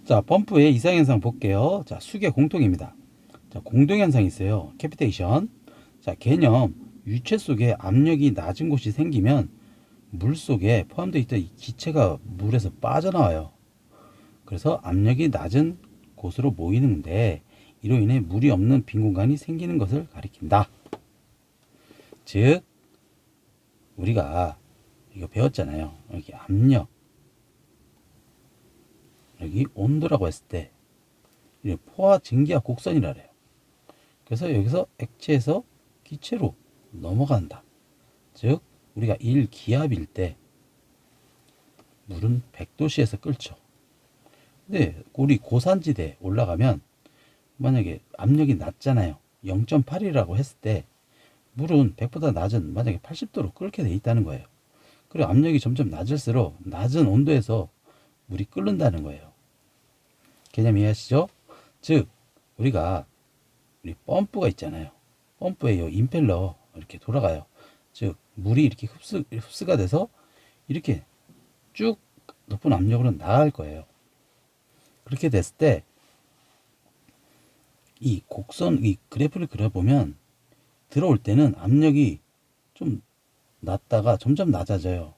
자, 펌프의 이상현상 볼게요. 자, 수계 공통입니다. 자, 공동현상이 있어요. 캐피테이션. 자, 개념. 유체 속에 압력이 낮은 곳이 생기면 물 속에 포함되어 있던 이 기체가 물에서 빠져나와요. 그래서 압력이 낮은 곳으로 모이는데 이로 인해 물이 없는 빈 공간이 생기는 것을 가리킨다. 즉, 우리가 이거 배웠잖아요. 여기 압력, 여기 온도라고 했을 때 포화 증기압 곡선이라 그래요. 그래서 여기서 액체에서 기체로 넘어간다. 즉 우리가 1기압일 때 물은 100도씨에서 끓죠. 근데 우리 고산지대에 올라가면 만약에 압력이 낮잖아요. 0.8이라고 했을 때 물은 100보다 낮은 만약에 80도로 끓게 돼 있다는 거예요. 그리고 압력이 점점 낮을수록 낮은 온도에서 물이 끓는다는 거예요. 개념 이해하시죠? 즉 우리가 우리 펌프가 있잖아요. 펌프에 이 임펠러 이렇게 돌아가요. 즉 물이 이렇게 흡수가 돼서 이렇게 쭉 높은 압력으로 나갈 거예요. 그렇게 됐을 때 이 곡선 이 그래프를 그려보면 들어올 때는 압력이 좀 낮다가 점점 낮아져요.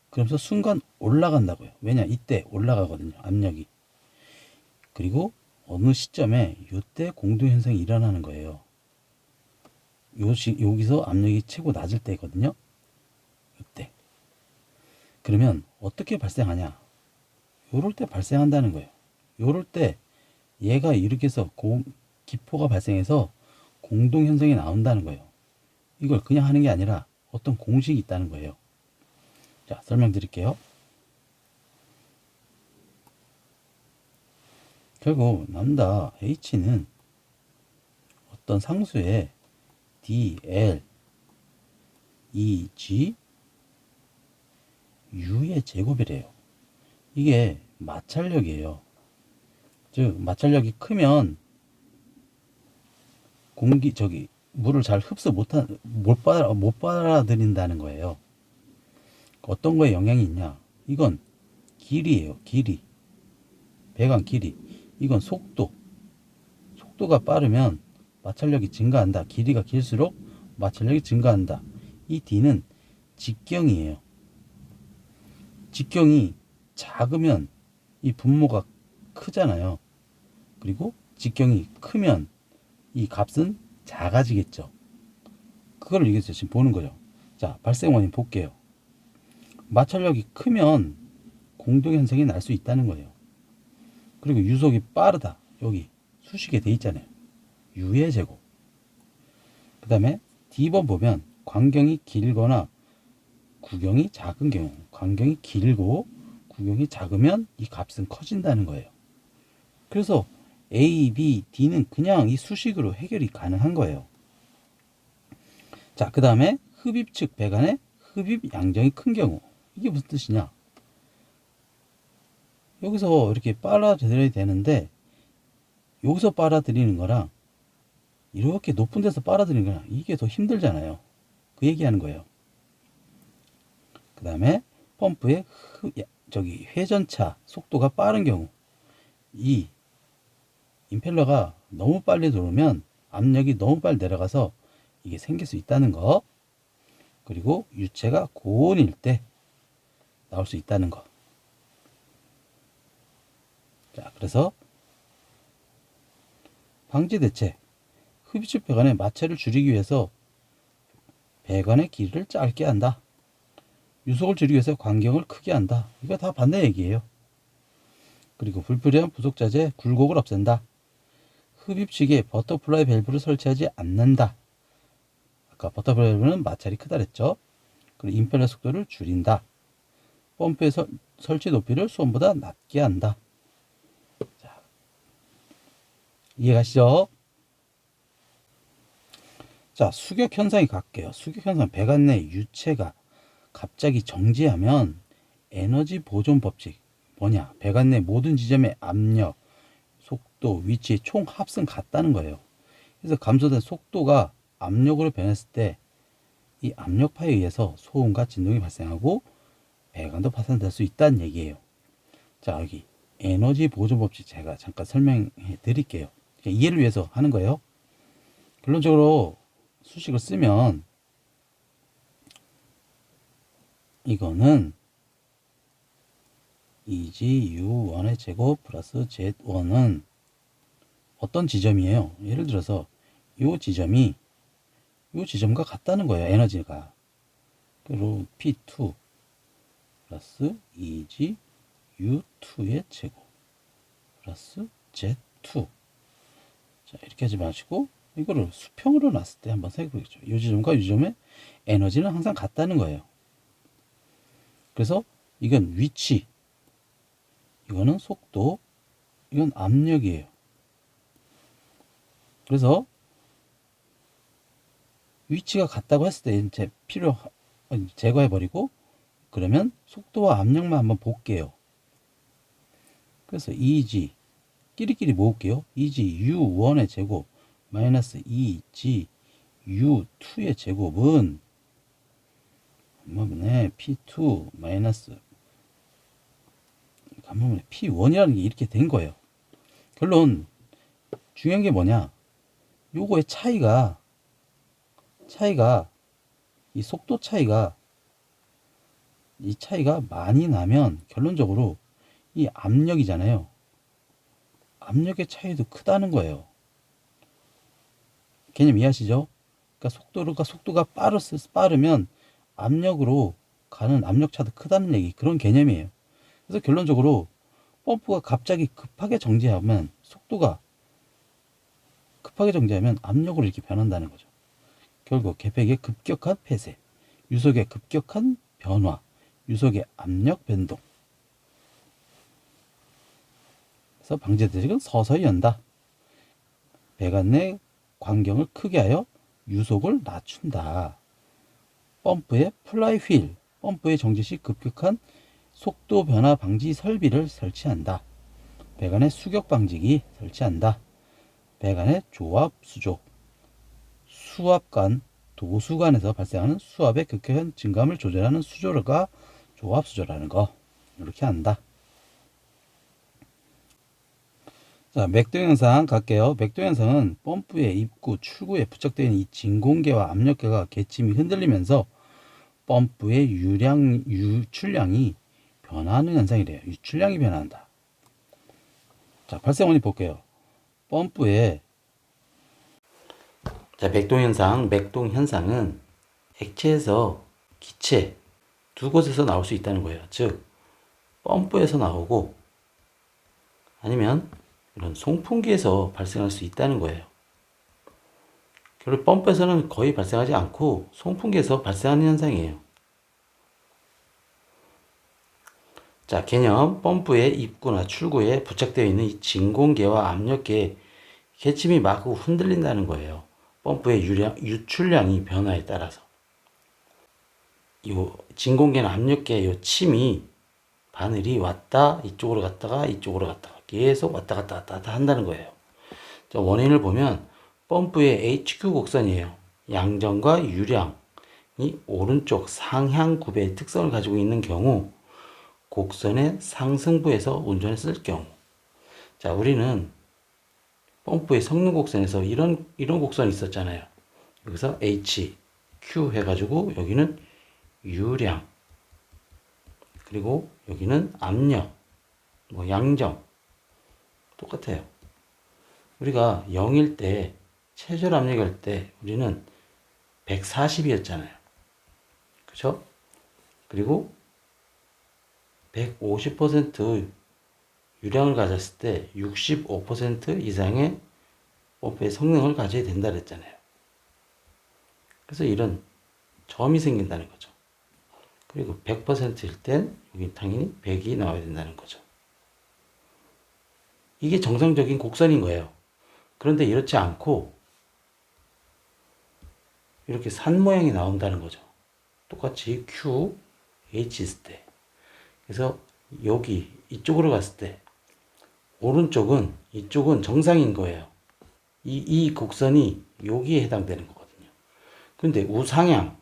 그러면서 순간 올라간다고요. 왜냐 이때 올라가거든요. 압력이. 그리고 어느 시점에 이때 공동현상이 일어나는 거예요. 여기서 압력이 최고 낮을 때거든요. 이때. 그러면 어떻게 발생하냐? 요럴 때 발생한다는 거예요. 요럴 때 얘가 이렇게 해서 기포가 발생해서 공동현상이 나온다는 거예요. 이걸 그냥 하는 게 아니라 어떤 공식이 있다는 거예요. 자, 설명드릴게요. 결국 남다 H는 어떤 상수의 dl Eg U의 제곱이래요. 이게 마찰력이에요. 즉 마찰력이 크면 물을 잘 흡수 못 받아들인다는 거예요. 어떤 거에 영향이 있냐? 이건 길이에요. 길이. 배관 길이. 이건 속도. 속도가 빠르면 마찰력이 증가한다. 길이가 길수록 마찰력이 증가한다. 이 D는 직경이에요. 직경이 작으면 이 분모가 크잖아요. 그리고 직경이 크면 이 값은 작아지겠죠. 그걸 이게 지금 보는 거죠. 자, 발생 원인 볼게요. 마찰력이 크면 공동현상이 날 수 있다는 거예요. 그리고 유속이 빠르다. 여기 수식에 돼 있잖아요. U의 제곱. 그 다음에 D번 보면 광경이 길거나 구경이 작은 경우, 광경이 길고 구경이 작으면 이 값은 커진다는 거예요. 그래서 A, B, D는 그냥 이 수식으로 해결이 가능한 거예요. 자, 그 다음에 흡입 측 배관의 흡입 양정이 큰 경우. 이게 무슨 뜻이냐? 여기서 이렇게 빨아들여야 되는데 여기서 빨아들이는 거랑 이렇게 높은 데서 빨아들이는 거랑 이게 더 힘들잖아요. 그 얘기하는 거예요. 그 다음에 펌프의 회전차 속도가 빠른 경우, 이 임펠러가 너무 빨리 돌면 압력이 너무 빨리 내려가서 이게 생길 수 있다는 거. 그리고 유체가 고온일 때 나올 수 있다는 거. 자, 그래서 방지 대책. 흡입축 배관의 마찰을 줄이기 위해서 배관의 길이를 짧게 한다. 유속을 줄이기 위해서 광경을 크게 한다. 이거 다 반대 얘기예요. 그리고 불필요한 부속자재 굴곡을 없앤다. 흡입식에 버터플라이 밸브를 설치하지 않는다. 아까 버터플라이 밸브는 마찰이 크다 그랬죠. 그리고 임펠러 속도를 줄인다. 펌프의 설치 높이를 수온보다 낮게 한다. 자, 이해가시죠? 자, 수격 현상이 갈게요. 수격 현상, 배관 내 유체가 갑자기 정지하면 에너지 보존 법칙 뭐냐? 배관 내 모든 지점의 압력, 속도, 위치 총 합승 같다는 거예요. 그래서 감소된 속도가 압력으로 변했을 때 이 압력파에 의해서 소음과 진동이 발생하고 배관도 파손될 수 있다는 얘기예요. 자, 여기 에너지 보존 법칙 제가 잠깐 설명해 드릴게요. 이해를 위해서 하는 거예요. 결론적으로 수식을 쓰면 이거는 EG U1의 제곱 플러스 Z1은 어떤 지점이에요? 예를 들어서 이 지점이 이 지점과 같다는 거예요. 에너지가. 그리고 P2 플러스 EG U2의 제곱 플러스 Z2. 자, 이렇게 하지 마시고 이거를 수평으로 놨을 때 한번 생각해 보겠죠. 이 지점과 이 지점의 에너지는 항상 같다는 거예요. 그래서 이건 위치, 이거는 속도, 이건 압력이에요. 그래서 위치가 같다고 했을 때 이제 제거해 버리고 그러면 속도와 압력만 한번 볼게요. 그래서 EG 끼리끼리 모을게요. EG U1의 제곱 마이너스 EG U2의 제곱은 간만에 P2 마이너스 간만에 P1이라는 게 이렇게 된 거예요. 결론 중요한 게 뭐냐? 요거의 차이가 이 속도 차이가 많이 나면 결론적으로 이 압력이잖아요. 압력의 차이도 크다는 거예요. 개념 이해하시죠? 그러니까 속도가 빠르면 압력으로 가는 압력차도 크다는 얘기, 그런 개념이에요. 그래서 결론적으로 펌프가 갑자기 급하게 정지하면 압력으로 이렇게 변한다는 거죠. 결국 계팩의 급격한 폐쇄, 유속의 급격한 변화, 유속의 압력 변동. 그래서 방제 대책은 서서히 연다. 배관 내 광경을 크게 하여 유속을 낮춘다. 펌프의 플라이 휠, 펌프의 정지 시 급격한 속도 변화 방지 설비를 설치한다. 배관의 수격 방지기 설치한다. 배관의 조압 수족, 수압관, 도수관에서 발생하는 수압의 급격한 증감을 조절하는 수조가 조압 수조라는 거. 이렇게 한다. 자, 맥도 현상 갈게요. 맥도 현상은 펌프의 입구, 출구에 부착되어 있는 이 진공계와 압력계가 개침이 흔들리면서 펌프의 유출량이 변화하는 현상이래요. 유출량이 변화한다. 자, 발생 원인 볼게요. 펌프에 맥동 현상은 액체에서 기체 두 곳에서 나올 수 있다는 거예요. 즉 펌프에서 나오고 아니면 이런 송풍기에서 발생할 수 있다는 거예요. 결국 펌프에서는 거의 발생하지 않고 송풍기에서 발생하는 현상이에요. 자, 개념 펌프의 입구나 출구에 부착되어 있는 이 진공계와 압력계의 개침이 마구 흔들린다는 거예요. 펌프의 유출량이 변화에 따라서. 이 진공계나 압력계의 이 침이 바늘이 이쪽으로 갔다가 계속 왔다 갔다 한다는 거예요. 자, 원인을 보면 펌프의 HQ 곡선이에요. 양정과 유량이 오른쪽 상향 구배의 특성을 가지고 있는 경우 곡선의 상승부에서 운전했을 경우, 자, 우리는 펌프의 성능 곡선에서 이런 곡선이 있었잖아요. 여기서 H, Q 해가지고 여기는 유량, 그리고 여기는 압력, 양정 똑같아요. 우리가 0일 때 최저 압력일 때 우리는 140이었잖아요. 그죠? 그리고 150% 유량을 가졌을 때 65% 이상의 펌프의 성능을 가져야 된다 그랬잖아요. 그래서 이런 점이 생긴다는 거죠. 그리고 100%일 땐 여기 당연히 100이 나와야 된다는 거죠. 이게 정상적인 곡선인 거예요. 그런데 이렇지 않고 이렇게 산 모양이 나온다는 거죠. 똑같이 Q, H 있을 때. 그래서 여기 이쪽으로 갔을 때 이쪽은 정상인 거예요. 이 곡선이 여기에 해당되는 거거든요. 근데 우상향,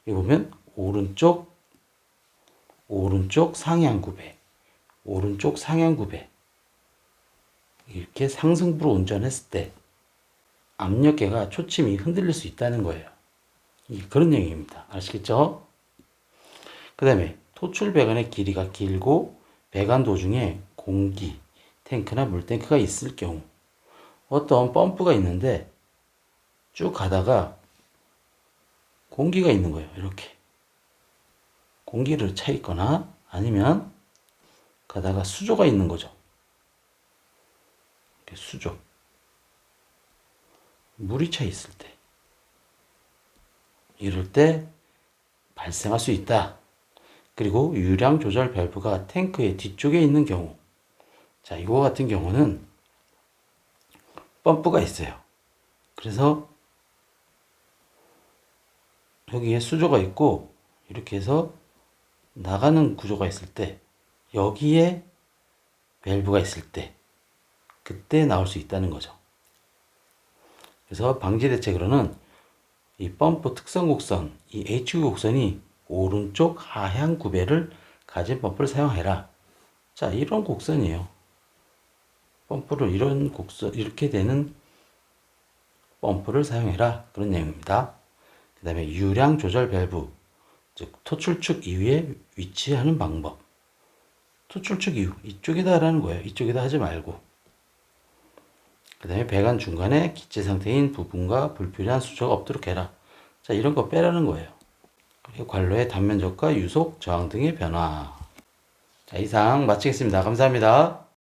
여기 보면 오른쪽 상향 구배, 오른쪽 상향 구배 이렇게 상승부로 운전했을 때 압력계가 초침이 흔들릴 수 있다는 거예요. 그런 얘기입니다. 아시겠죠? 그 다음에 토출 배관의 길이가 길고 배관 도중에 공기, 탱크나 물탱크가 있을 경우 어떤 펌프가 있는데 쭉 가다가 공기가 있는 거예요. 이렇게 공기를 차 있거나 아니면 가다가 수조가 있는 거죠. 이렇게 수조 물이 차 있을 때 이럴 때 발생할 수 있다. 그리고 유량 조절 밸브가 탱크의 뒤쪽에 있는 경우 자 이거 같은 경우는 펌프가 있어요. 그래서 여기에 수조가 있고 이렇게 해서 나가는 구조가 있을 때 여기에 밸브가 있을 때 그때 나올 수 있다는 거죠. 그래서 방지 대책으로는 이 펌프 특성 곡선, 이 HV 곡선이 오른쪽 하향 구배를 가진 펌프를 사용해라. 자, 이런 곡선이에요. 펌프를 이런 곡선, 이렇게 되는 펌프를 사용해라. 그런 내용입니다. 그 다음에 유량 조절 밸브, 즉 토출축 이후에 위치하는 방법. 토출축 이후, 이쪽에다 하라는 거예요. 이쪽에다 하지 말고. 그 다음에 배관 중간에 기체 상태인 부분과 불필요한 수조가 없도록 해라. 자, 이런 거 빼라는 거예요. 그리고 관로의 단면적과 유속, 저항 등의 변화. 자, 이상 마치겠습니다. 감사합니다.